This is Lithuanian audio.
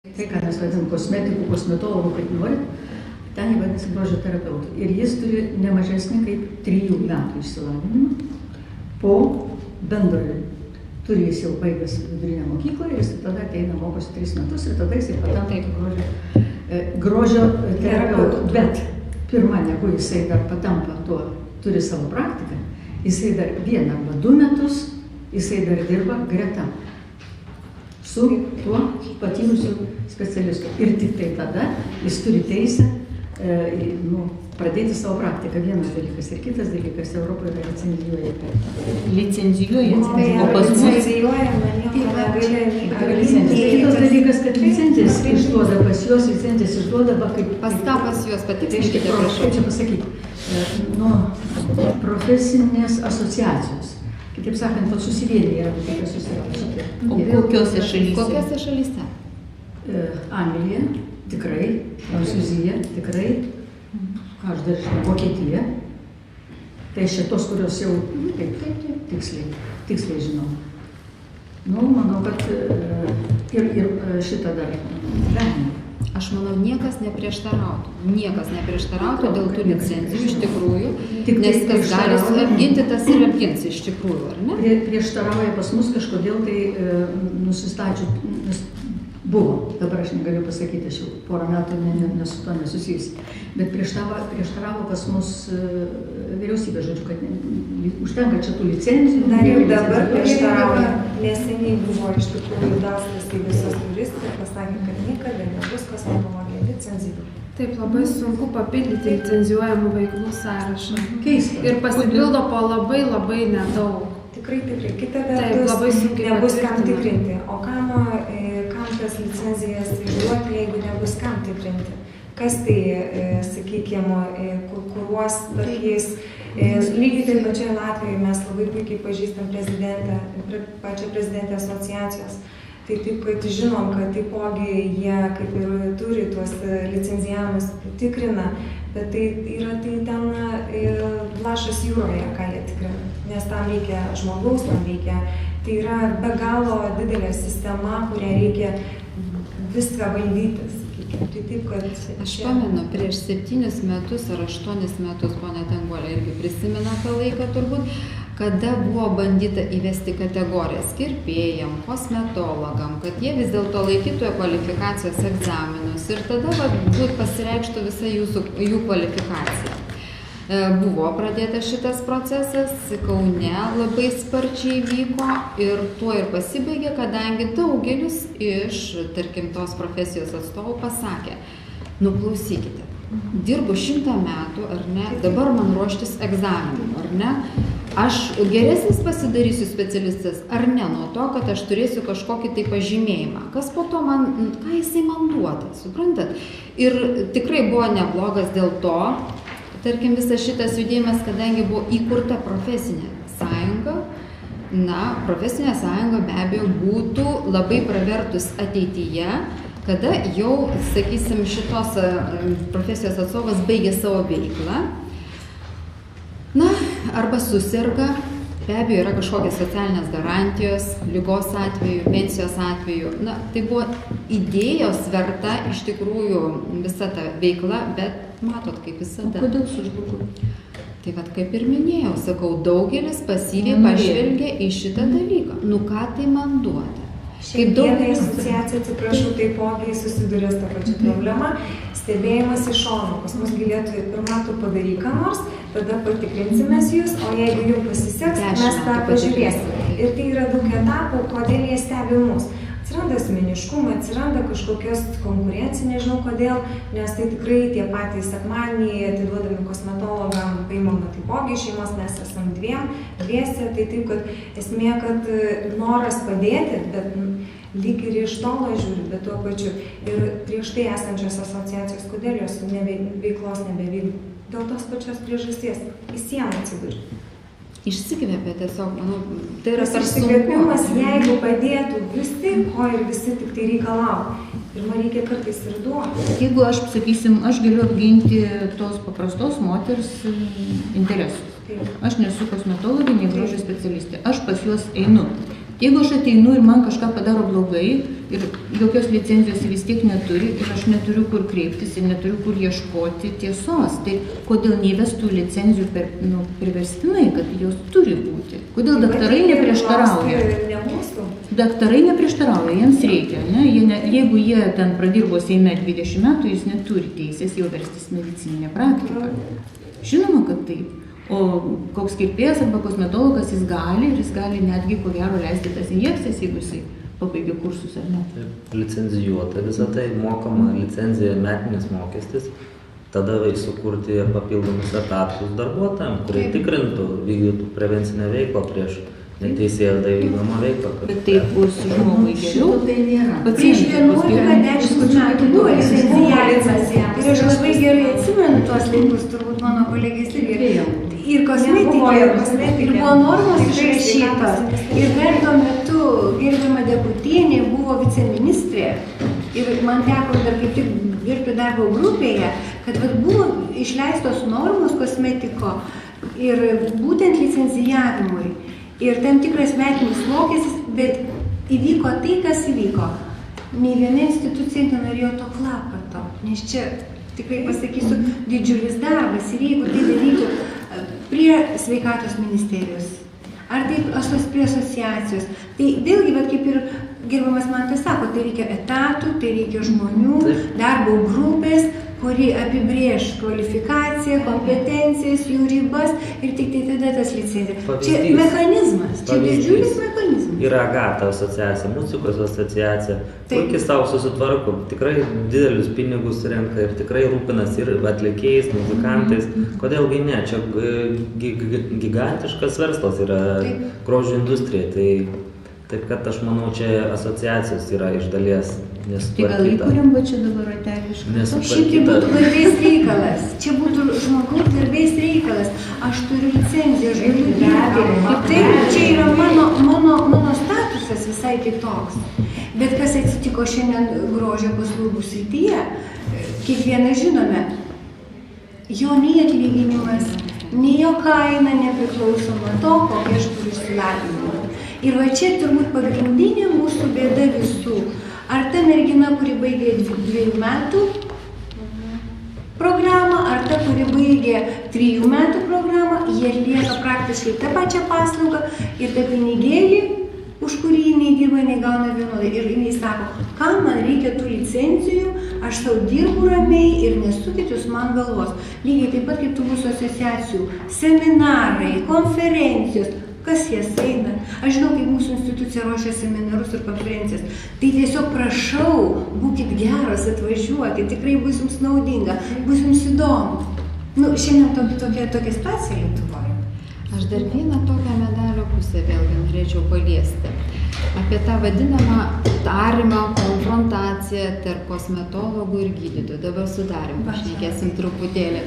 Tai, ką mes vadinam kosmetikų, kosmetologų, kaip norit, ten jį vadinasi grožio terapeutų. Ir jis turi ne mažesnį kaip 3 metų išsilavinimą po bendrojo. Turi jis jau baigęs vidurinę mokyklą ir jis tada ateina, mokosi 3 metus ir tada jis patampa grožio terapeutų. Bet pirma, negu jisai dar patampa tuo, turi savo praktiką, jisai dar 1 arba 2 metus, jisai dar dirba greta su tuo patyrusiu specialistu. Ir tik tai tada jis turi teisę pradėti savo praktiką. Vienas dalykas. Ir kitas dalykas, Europoje yra licenzijuoja. Licenzijuoja? O pas mus licenzijuojama, nieko negali. Kitas dalykas, kad licencijas išduoda pas juos, licencijas išduoda, kaip... Pas ką pas juos patikslinkite, prašau. Kaip čia pasakyti? Profesinės asociacijos. Kitaip sakant, susivienyje yra tokios susirašyti. O kokiose šalyse? Kokiose šalyse? Anglija, tikrai, Prancūzija, tikrai, aš dar žinau, Vokietija. Tai šitos, kurios jau tiksliai žinau. Manau, kad ir šitą dar galima. Aš manau, niekas neprieštarautų. Niekas neprieštarautų dėl tų licencijų iš tikrųjų, nes kas gali apginti, tas ir apgins iš tikrųjų, ar ne? Prieštarauja pas mus kažkodėl tai nusistačių, buvo, dabar aš negaliu pasakyti, aš jau porą metų su to nesusijusi, bet prieštaravo pas mus vyriausybė, žodžiu, kad užtenka čia tų licencijų. Dar ir dabar prieštarauja. Neseniai buvo iš tikrųjų dastas į visas duris ir pasakė, kad niekada nebus kosmetologija licencijų. Taip, labai sunku papildyti licenzijuojamų veiklų sąrašą. Keista. Ir pasipildo po labai nedaug. Tikrai. Kita vertus, nebus kam tikrinti. O kam tas licenzijas išduoti, jeigu nebus kam tikrinti? Kas tai, sakykime, kuruos tokiais. Lygiai taip pačioje Latvijoje mes labai puikiai pažįstam pačią prezidentę asociacijos. Tai taip, kad žinom, kad taipogi jie kaip ir turi tuos licenzijavimus tikrina, bet tai yra ten lašas jūroje, ką jie tikrina. Nes tam reikia žmogaus, tam reikia. Tai yra be galo didelė sistema, kurią reikia viską valdyti. Tai taip, kad... Aš pamenu, prieš 7 metus ar 8 metus, ponia Danguolė irgi prisimena tą laiką turbūt, kada buvo bandyta įvesti kategorijas kirpėjam, kosmetologam, kad jie vis dėlto laikytų kvalifikacijos egzaminus ir tada pasireikštų visa jų kvalifikacija. Buvo pradėtas šitas procesas, Kaune labai sparčiai vyko ir tuo ir pasibaigė, kadangi daugelis iš, tarkim, tos profesijos atstovų pasakė, klausykite, dirbu 100 metų, ar ne, dabar man ruoštis egzaminų, ar ne, aš geresnis pasidarysiu specialistas, ar ne, nuo to, kad aš turėsiu kažkokį tai pažymėjimą, kas po to man, ką jisai man duoda, suprantat? Ir tikrai buvo neblogas dėl to, tarkim, visas šitas judėjimas, kadangi buvo įkurta profesinė sąjunga, profesinė sąjunga be abejo būtų labai pravertus ateityje, kada jau, sakysim, šitos profesijos atstovas baigė savo veiklą, arba susirga, be abejo yra kažkokios socialinės garantijos, ligos atveju, pensijos atveju, tai buvo idėjos verta iš tikrųjų visa ta veikla, bet matot, kaip visada. O kodėl sužlugo? Tai kaip ir minėjau, sakau, daugelis pasyviai pažvelgia į šitą dalyką. Ką tai man duoda? Šiandienai asociacija, atsiprašau, taipogi susiduria su tą pačią problemą. Stebėjimas iš šono. Pas mus galėtų pirmą tu padaryk ką nors, tada patikrinsimės jūs, o jeigu jau pasiseks, mes tą pažiūrėsime. Ir tai yra daug etapų, kodėl jie stebi mus. Atsiranda asmeniškumai, atsiranda kažkokios konkurencija, nežinau kodėl, nes tai tikrai tie patys sekmadieniai atiduodami kosmetologam, paimama taipogi šeimos, mes esam dviese, tai taip, kad esmė, kad noras padėti, bet lyg ir iš tolo žiūri, bet tuo pačiu. Ir prieš tai esančios asociacijos, kodėl jos veiklos nebevykdo? Dėl tos pačios priežasties, į sieną atsidūrė. Išsikvėpė tiesiog, manau, tai yra per sunku. Išsikvėpimas, jeigu padėtų visi, ko ir visi tik tai reikalauja. Ir man reikia kartais ir duoti. Jeigu aš, sakysim, aš galiu apginti tos paprastos moters interesus. Aš nesu kosmetologė, nei grožio specialistė. Aš pas juos einu. Jeigu aš ateinu ir man kažką padaro blogai, ir jokios licenzijos vis tiek neturi ir aš neturiu kur kreiptis ir neturiu kur ieškoti tiesos. Tai kodėl neįvestų licenzijų priverstinai, kad jos turi būti? Kodėl daktarai neprieštarauja? Daktarai neprieštarauja, jiems reikia. Ne? Jeigu jie ten pradirbo Seime 20 metų, jis neturi teisės jau verstis medicininę praktiką. Žinoma, kad taip. O koks kirpėjas arba kosmetologas jis gali netgi ko gero leisti tas injekcijas, jeigu jisai pabaigė kursus ar ne. Licenzijuota visą tai, mokama licenzija, metinis mokestis, tada sukurti papildomus etatus darbuotojams, kurie tikrintų, vykdytų prevencinę veiklą prieš neteisėtai vykdomą veiklą. Bet taip bus žmogui geriau. Tai nėra. Prieš 11-10 metų buvo licencijavimas. Ir aš labai gerai atsimenu tuos laikus, turbūt mano kolegės irgi. Ir kosmetikė, ir buvo normos išrašytos. Ir dar tuo metu gerbiama Deputienė buvo viceministrė. Ir man teko dar kaip tik dirbti darbo grupėje, kad buvo išleistos normos kosmetiko ir būtent licenzijavimui. Ir tam tikras metinis mokestis, bet įvyko tai, kas įvyko. Nei viena institucija nenorėjo to klapato, nes čia, tikrai pasakysiu, didžiulis darbas. Ir jeigu tai darytų prie sveikatos ministerijos, ar taip prie asociacijos, tai vėlgi, kaip ir gerbiamas Mantas sako, tai reikia etatų, tai reikia žmonių, darbo grupės, kuri apibrėž kvalifikaciją, kompetencijas, jų ribas ir tik tai tada tas licencijas. Čia mechanizmas, čia didžiulis mechanizmas. Yra Agata asociacija, muzikos asociacija, puikiai savo susitvarko, tikrai didelius pinigus renka ir tikrai rūpinasi ir atlikėjais, muzikantais. Kodėlgi ne, čia gigantiškas verslas yra grožio industrija. Taip kad aš manau, čia asociacijos yra iš dalies nesutvarkyta. Tai gal įkūrėm va čia dabar ateiviškai? Šitai būtų garbės reikalas. Čia būtų žmogaus garbės reikalas. Aš turiu licenciją, aš galiu dirbti. Taip, čia yra mano statusas visai kitoks. Bet kas atsitiko šiandien grožio paslaugų srityje, kiekvieną žinome, jo nei atlyginimas, nei jo kaina nepriklauso nuo to, kokia aš turiu išsilavinimą. Ir va čia turbūt pagrindinė mūsų bėda visų. Ar ta mergina, kuri baigė 2 metų programą, ar ta, kuri baigė 3 metų programą, jie atlieka praktiškai tą pačią paslaugą ir tą pinigėlį, už kurį jinai dirba, jinai gauna vienodai. Ir jinai sako, kam man reikia tų licencijų, aš savo dirbu ramiai ir nesukit jūs man galvos. Lygiai taip pat kaip tų mūsų asociacijų, seminarai, konferencijos. Kas jas eina? Aš žinau, kaip mūsų institucija ruošia seminarus ir konferencijas. Tai tiesiog prašau, būkit geros, atvažiuoti, tikrai bus jums naudinga, bus jums įdomu. Šiandien tokia situacija Lietuvoje. Aš dar vieną tokią medalio pusę vėlgi norėčiau paliesti. Apie tą vadinamą tariamą konfrontaciją tarp kosmetologų ir gydytojų. Dabar su Darium pašnekėsim truputėlį.